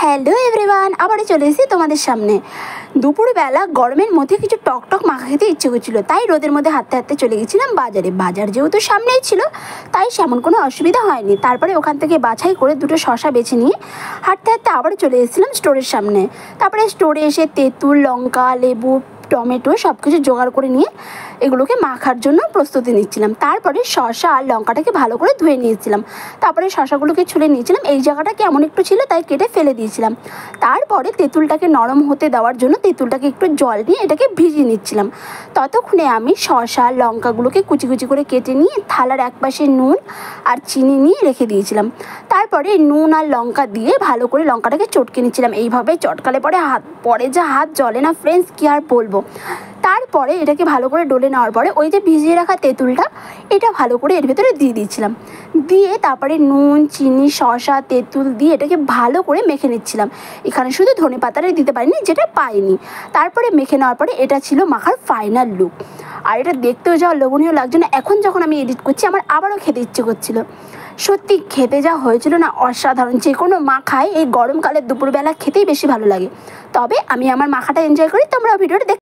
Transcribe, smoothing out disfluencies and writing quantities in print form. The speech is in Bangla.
হ্যালো এভরিওয়ান, আবারও চলে এসেছি তোমাদের সামনে। দুপুরবেলা গরমের মধ্যে কিছু টক মাখা খেতে ইচ্ছে করছিল, তাই রোদের মধ্যে হাঁটতে হাঁটতে চলে গেছিলাম বাজারে। বাজার যেহেতু সামনেই ছিল, তাই সেমন কোনো অসুবিধা হয়নি। তারপরে ওখান থেকে বাছাই করে দুটো শশা বেছে নিয়ে হাঁটতে হাঁটতে আবার চলে এসেছিলাম স্টোরের সামনে। তারপরে স্টোরে এসে তেঁতুল, লঙ্কা, লেবু, টমেটো সব কিছু জোগাড় করে নিয়ে এগুলোকে মাখার জন্য প্রস্তুতি নিচ্ছিলাম। তারপরে শসা আর লঙ্কাটাকে ভালো করে ধুয়ে নিয়েছিলাম। তারপরে শসাগুলোকে ছুলে নিয়েছিলাম, এই জায়গাটা কেমন একটু ছিল তাই কেটে ফেলে দিয়েছিলাম। তারপরে তেঁতুলটাকে নরম হতে দেওয়ার জন্য তেঁতুলটাকে একটু জল নিয়ে এটাকে ভিজিয়ে নিচ্ছিলাম। ততক্ষণে আমি শসা লঙ্কাগুলোকে কুচি কুচি করে কেটে নিয়ে থালার একপাশে নুন আর চিনি নিয়ে রেখে দিয়েছিলাম। তারপরে নুন আর লঙ্কা দিয়ে ভালো করে লঙ্কাটাকে চটকে নিচ্ছিলাম। এইভাবে চটকালে পরে যা হাত জ্বলে না ফ্রেন্ডস, কী আর বলবো। তারপরে এটাকে ভালো করে ডলে নেওয়ার পরে ওই যে ভিজিয়ে রাখা তেঁতুলটা এটা ভালো করে এর ভেতরে দিয়ে দিয়েছিলাম। দিয়ে তারপরে নুন, চিনি, শসা, তেঁতুল দিয়ে এটাকে ভালো করে মেখে নিচ্ছিলাম। এখানে শুধু ধনেপাতাটাই দিতে পারিনি, যেটা পাইনি। তারপরে মেখে নেওয়ার পরে এটা ছিল মাখার ফাইনাল লুক। আর এটা দেখতেও যা লোভনীয় লাগছে না, এখন যখন আমি এডিট করছি আমার আবারও খেতে ইচ্ছে করছিল। সত্যি খেতে যা হয়েছিল না অসাধারণ। যে কোনো মাখাই এই গরমকালের দুপুরবেলা খেতেই বেশি ভালো লাগে। তবে আমি আমার মাখাটা এনজয় করি, তোমরা ভিডিওটা